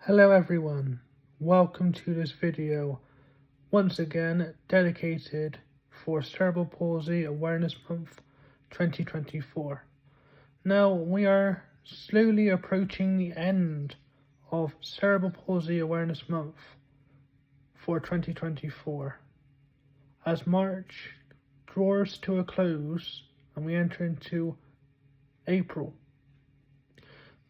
Hello everyone, welcome to this video, once again dedicated for Cerebral Palsy Awareness Month 2024. Now we are slowly approaching the end of Cerebral Palsy Awareness Month for 2024, as March draws to a close and we enter into April.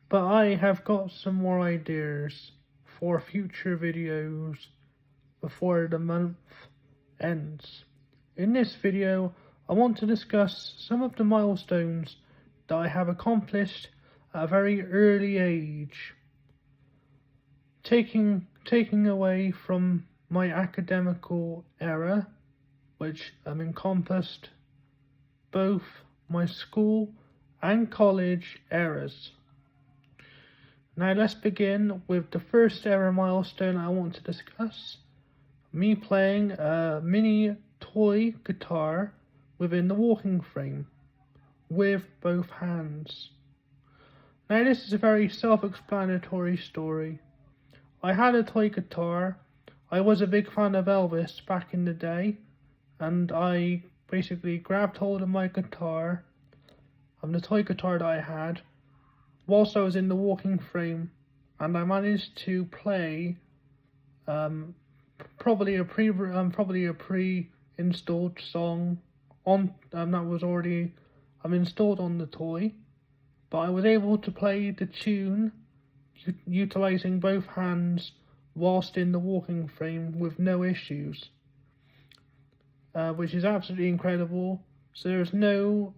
But I have got some more ideas for future videos before the month ends. In this video, I want to discuss some of the milestones that I have accomplished at a very early age, taking away from my academical era, which encompassed both my school and college eras. Now let's begin with the first ever milestone I want to discuss, me playing a mini toy guitar within the walking frame, with both hands. Now this is a very self-explanatory story. I had a toy guitar. I was a big fan of Elvis back in the day, and I basically grabbed hold of my guitar, the toy guitar that I had, whilst I was in the walking frame, and I managed to play probably a pre-installed song on that was already installed on the toy, but I was able to play the tune utilizing both hands whilst in the walking frame with no issues, which is absolutely incredible. So there's no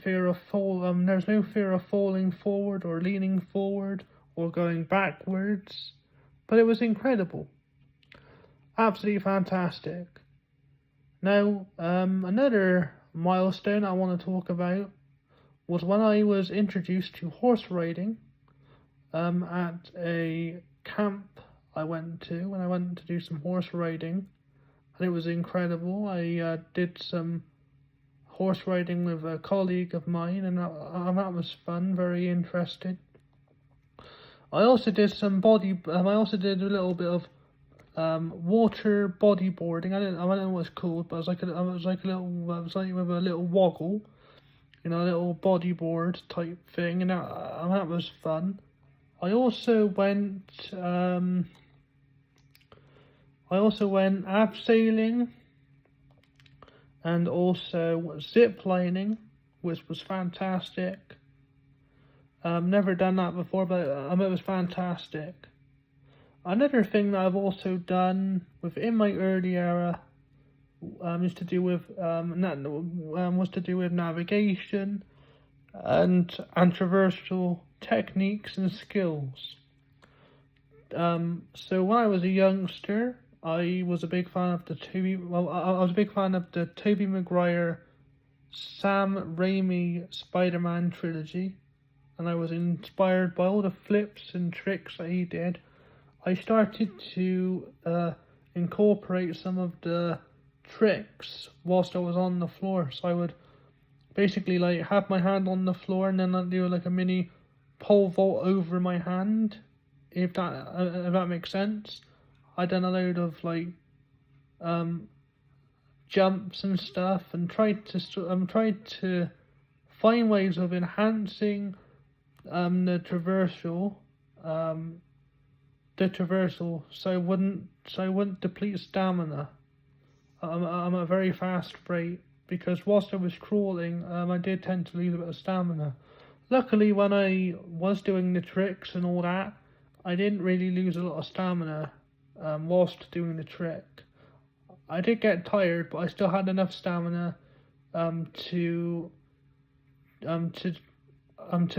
fear of falling forward or leaning forward or going backwards. But it was incredible. Absolutely fantastic. Now, another milestone I want to talk about was when I was introduced to horse riding at a camp I went to when I went to do some horse riding, and it was incredible. I did some horse riding with a colleague of mine, and that was fun, very interesting. I also did a little bit of water bodyboarding. I don't know what it's called, but it was like with a little woggle, a little bodyboard type thing, and that was fun. I also went abseiling and also zip lining, which was fantastic. Never done that before, but it was fantastic. Another thing that I've also done within my early era was to do with navigation and traversal techniques and skills. So when I was a youngster, I was a big fan of the Tobey Maguire, Sam Raimi Spider-Man trilogy, and I was inspired by all the flips and tricks that he did. I started to incorporate some of the tricks whilst I was on the floor. So I would basically have my hand on the floor, and then I'd do a mini pole vault over my hand, if that makes sense. I done a load of jumps and stuff, and tried to find ways of enhancing the traversal, so I wouldn't deplete stamina. I'm at a very fast rate, because whilst I was crawling, I did tend to lose a bit of stamina. Luckily, when I was doing the tricks and all that, I didn't really lose a lot of stamina whilst doing the trick. I did get tired, but I still had enough stamina to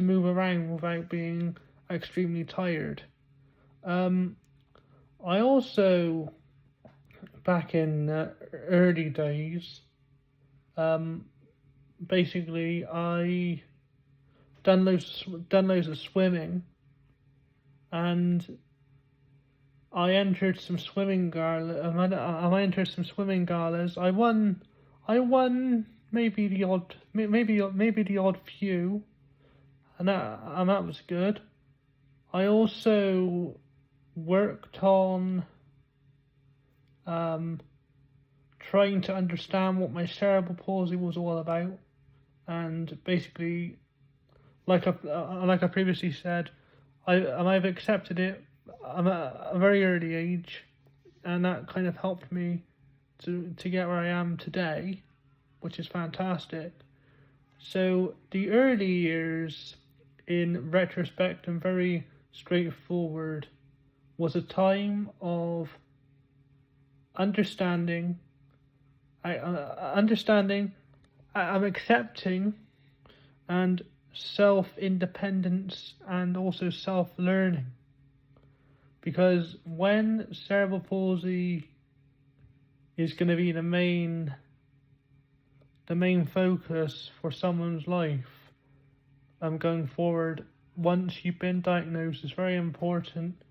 move around without being extremely tired. I also, back in early days, basically I done loads of swimming, and I entered some swimming galas. I won maybe the odd few, and that was good. I also worked on trying to understand what my cerebral palsy was all about, and basically, like I previously said, I've accepted it at a very early age, and that kind of helped me to get where I am today, which is fantastic. So the early years, in retrospect and very straightforward, was a time of understanding. I'm accepting, and self-independence, and also self-learning. Because when cerebral palsy is going to be the main focus for someone's life, going forward, once you've been diagnosed, it's very important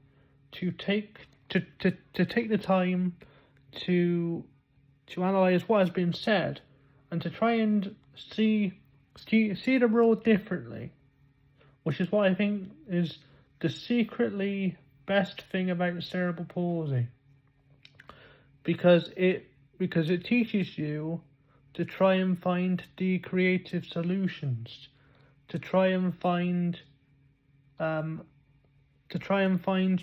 to take the time to analyze what has been said, and to try and see the world differently, which is what I think is the secretly best thing about cerebral palsy, because it teaches you to try and find the creative solutions, to try and find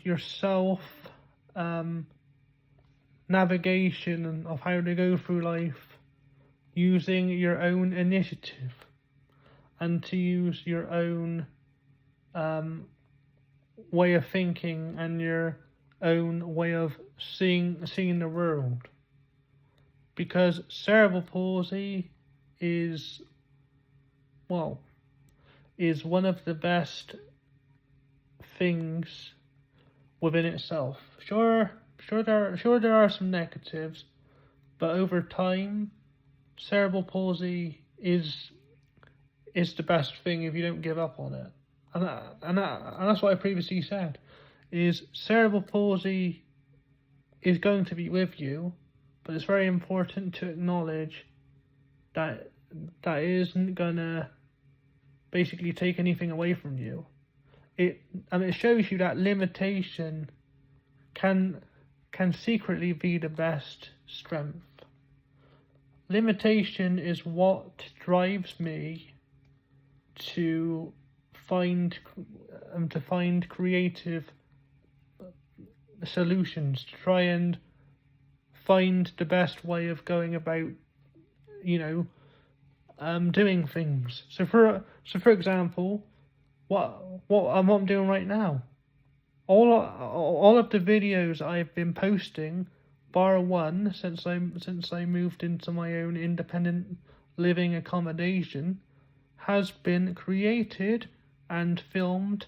yourself navigation of how to go through life using your own initiative, and to use your own way of thinking and your own way of seeing the world. Because cerebral palsy is one of the best things within itself. Sure there are some negatives, but over time, cerebral palsy is the best thing if you don't give up on it. And that's what I previously said, is cerebral palsy is going to be with you, but it's very important to acknowledge that it isn't gonna basically take anything away from you. It shows you that limitation can secretly be the best strength. Limitation is what drives me to find creative solutions, to try and find the best way of going about, doing things. So for example, what I'm doing right now, all of the videos I've been posting, bar one, since I moved into my own independent living accommodation, has been created and filmed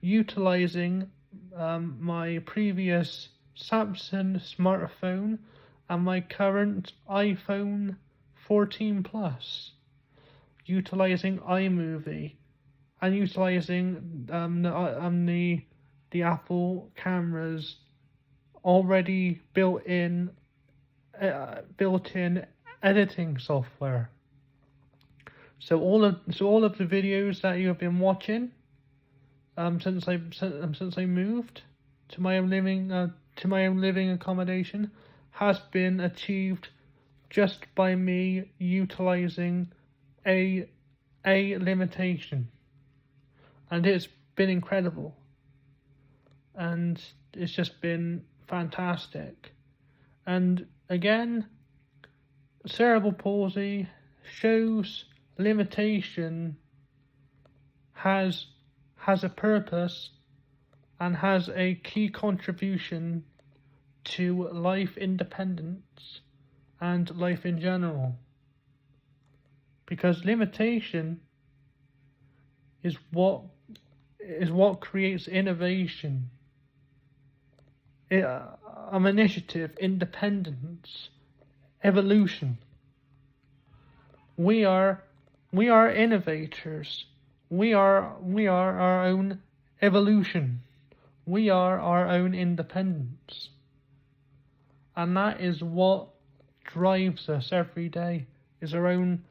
utilizing my previous Samsung smartphone and my current iPhone 14 Plus, utilizing iMovie and utilizing the Apple cameras already built-in editing software. So all of the videos that you have been watching since I moved to my own living accommodation has been achieved just by me utilizing a limitation, and it's been incredible, and it's just been fantastic. And again, cerebral palsy shows limitation has a purpose and has a key contribution to life independence and life in general. Because limitation is what creates innovation, initiative, independence, evolution. We are innovators. We are our own evolution. We are our own independence. And that is what drives us every day, is our own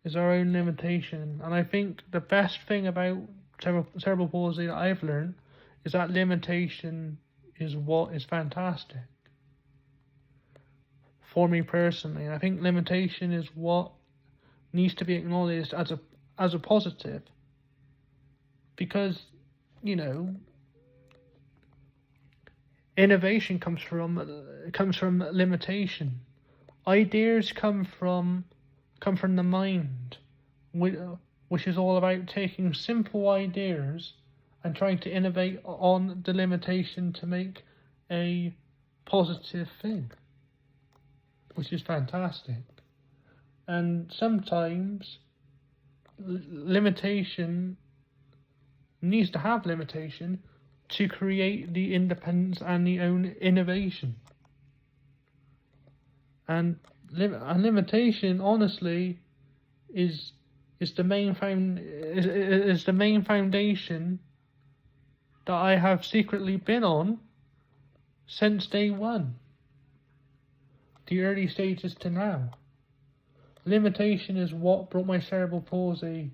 limitation. And I think the best thing about cerebral palsy that I've learned is that limitation is what is fantastic for me personally. And I think limitation is what needs to be acknowledged as a positive, because, you know, innovation comes from limitation. Ideas come from the mind, which is all about taking simple ideas and trying to innovate on the limitation to make a positive thing, which is fantastic. And sometimes limitation needs to have limitation to create the independence and the own innovation. And limitation, honestly, is the main foundation that I have secretly been on since day one, the early stages to now. Limitation is what brought my cerebral palsy.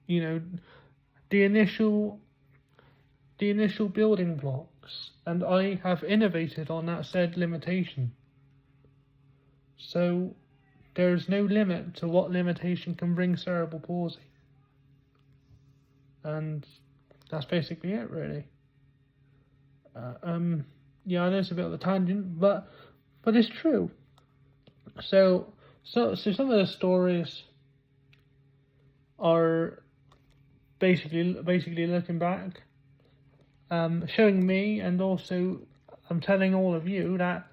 You know, the initial building blocks, and I have innovated on that said limitation. So there's no limit to what limitation can bring cerebral palsy. And that's basically it, really. Yeah, I know it's a bit of a tangent, but it's true. So some of the stories are basically looking back, showing me, and also I'm telling all of you that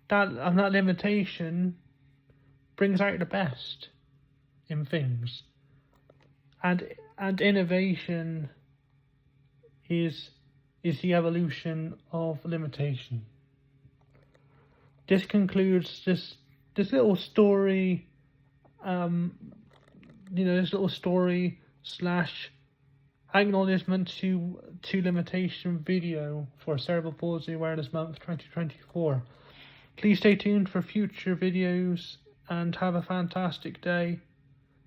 limitation brings out the best in things, and innovation is the evolution of limitation. This concludes this little story, this little story / acknowledgement to limitation video for Cerebral Palsy Awareness Month 2024. Please stay tuned for future videos and have a fantastic day.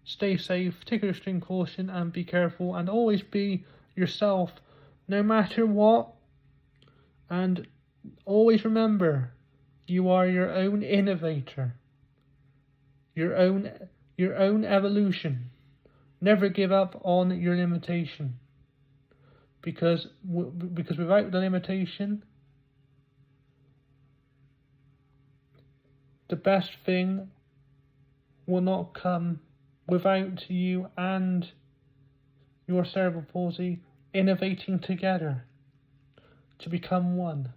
Stay safe, take extreme caution, and be careful, and always be yourself no matter what. And always remember, you are your own innovator, your own evolution. Never give up on your limitation, because without the limitation, the best thing will not come without you and your cerebral palsy innovating together to become one,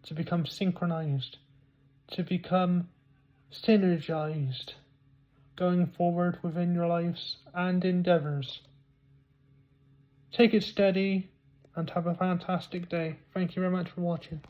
to become synchronized, to become synergized, going forward within your lives and endeavors. Take it steady and have a fantastic day. Thank you very much for watching.